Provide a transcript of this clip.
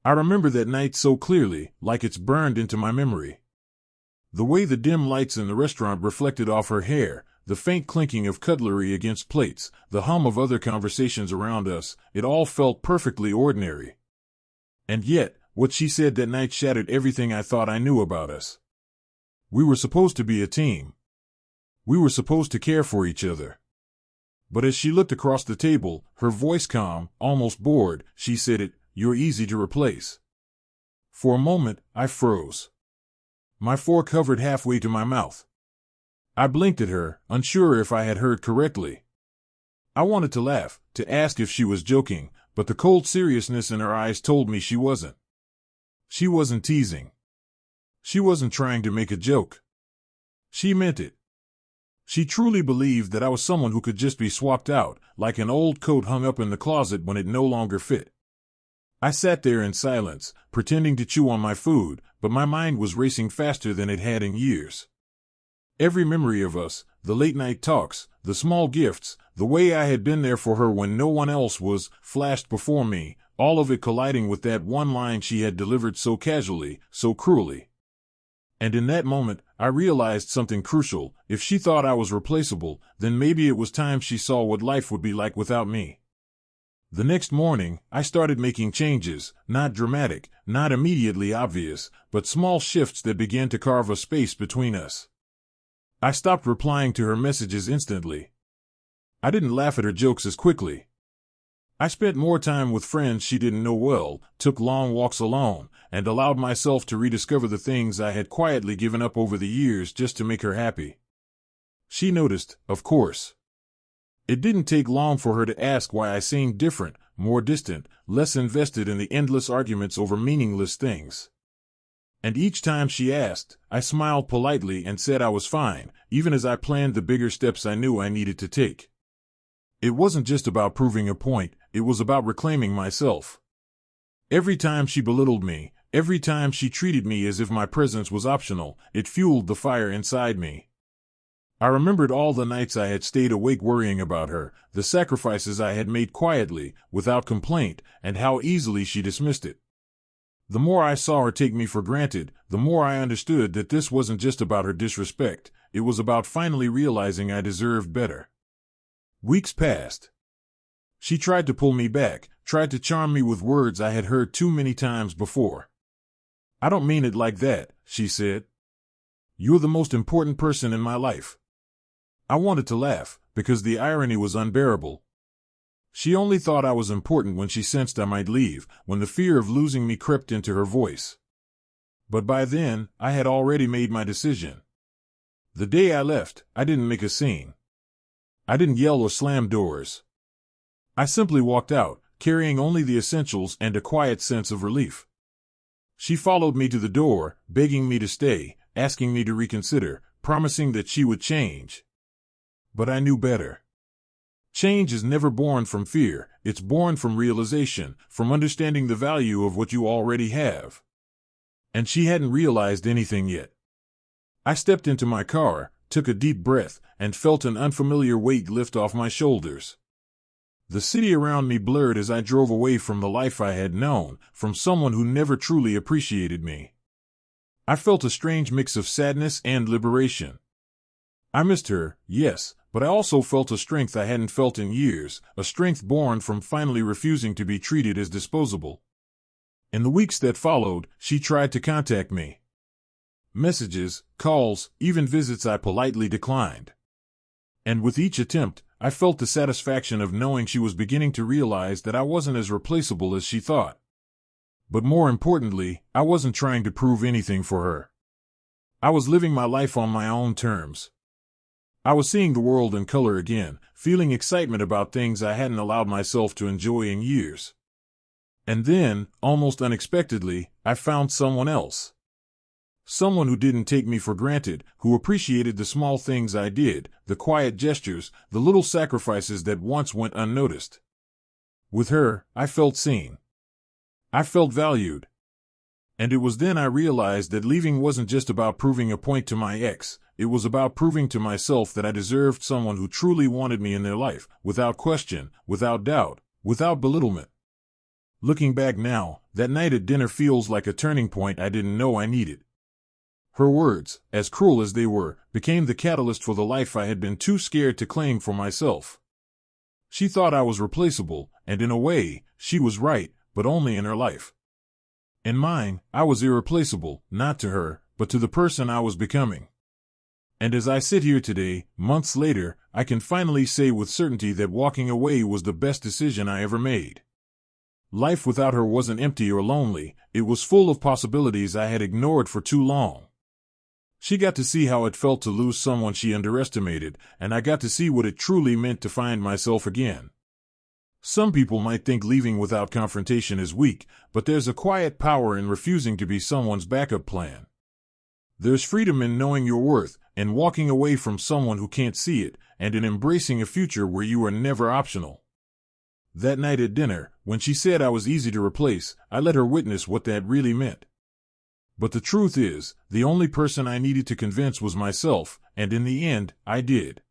I remember that night so clearly, like it's burned into my memory. The way the dim lights in the restaurant reflected off her hair, the faint clinking of cutlery against plates, the hum of other conversations around us, it all felt perfectly ordinary. And yet, what she said that night shattered everything I thought I knew about us. We were supposed to be a team. We were supposed to care for each other. But as she looked across the table, her voice calm, almost bored, she said, "You're easy to replace." For a moment, I froze. My fork hovered halfway to my mouth. I blinked at her, unsure if I had heard correctly. I wanted to laugh, to ask if she was joking, but the cold seriousness in her eyes told me she wasn't. She wasn't teasing. She wasn't trying to make a joke. She meant it. She truly believed that I was someone who could just be swapped out, like an old coat hung up in the closet when it no longer fit. I sat there in silence, pretending to chew on my food, but my mind was racing faster than it had in years. Every memory of us, the late-night talks, the small gifts, the way I had been there for her when no one else was, flashed before me, all of it colliding with that one line she had delivered so casually, so cruelly. And in that moment, I realized something crucial. If she thought I was replaceable, then maybe it was time she saw what life would be like without me. The next morning, I started making changes, not dramatic, not immediately obvious, but small shifts that began to carve a space between us. I stopped replying to her messages instantly. I didn't laugh at her jokes as quickly. I spent more time with friends she didn't know well, took long walks alone, and allowed myself to rediscover the things I had quietly given up over the years just to make her happy. She noticed, of course. It didn't take long for her to ask why I seemed different, more distant, less invested in the endless arguments over meaningless things. And each time she asked, I smiled politely and said I was fine, even as I planned the bigger steps I knew I needed to take. It wasn't just about proving a point, it was about reclaiming myself. Every time she belittled me, every time she treated me as if my presence was optional, it fueled the fire inside me. I remembered all the nights I had stayed awake worrying about her, the sacrifices I had made quietly, without complaint, and how easily she dismissed it. The more I saw her take me for granted, the more I understood that this wasn't just about her disrespect, it was about finally realizing I deserved better. Weeks passed. She tried to pull me back, tried to charm me with words I had heard too many times before. "I don't mean it like that," she said. "You're the most important person in my life." I wanted to laugh, because the irony was unbearable. She only thought I was important when she sensed I might leave, when the fear of losing me crept into her voice. But by then, I had already made my decision. The day I left, I didn't make a scene. I didn't yell or slam doors. I simply walked out, carrying only the essentials and a quiet sense of relief. She followed me to the door, begging me to stay, asking me to reconsider, promising that she would change. But I knew better. Change is never born from fear, it's born from realization, from understanding the value of what you already have. And she hadn't realized anything yet. I stepped into my car, took a deep breath, and felt an unfamiliar weight lift off my shoulders. The city around me blurred as I drove away from the life I had known, from someone who never truly appreciated me. I felt a strange mix of sadness and liberation. I missed her, yes, but I also felt a strength I hadn't felt in years, a strength born from finally refusing to be treated as disposable. In the weeks that followed, she tried to contact me. Messages, calls, even visits I politely declined. And with each attempt, I felt the satisfaction of knowing she was beginning to realize that I wasn't as replaceable as she thought. But more importantly, I wasn't trying to prove anything for her. I was living my life on my own terms. I was seeing the world in color again, feeling excitement about things I hadn't allowed myself to enjoy in years. And then, almost unexpectedly, I found someone else. Someone who didn't take me for granted, who appreciated the small things I did, the quiet gestures, the little sacrifices that once went unnoticed. With her, I felt seen. I felt valued. And it was then I realized that leaving wasn't just about proving a point to my ex, it was about proving to myself that I deserved someone who truly wanted me in their life, without question, without doubt, without belittlement. Looking back now, that night at dinner feels like a turning point I didn't know I needed. Her words, as cruel as they were, became the catalyst for the life I had been too scared to claim for myself. She thought I was replaceable, and in a way, she was right, but only in her life. In mine, I was irreplaceable, not to her, but to the person I was becoming. And as I sit here today, months later, I can finally say with certainty that walking away was the best decision I ever made. Life without her wasn't empty or lonely, it was full of possibilities I had ignored for too long. She got to see how it felt to lose someone she underestimated, and I got to see what it truly meant to find myself again. Some people might think leaving without confrontation is weak, but there's a quiet power in refusing to be someone's backup plan. There's freedom in knowing your worth, in walking away from someone who can't see it, and in embracing a future where you are never optional. That night at dinner, when she said I was easy to replace, I let her witness what that really meant. But the truth is, the only person I needed to convince was myself, and in the end, I did.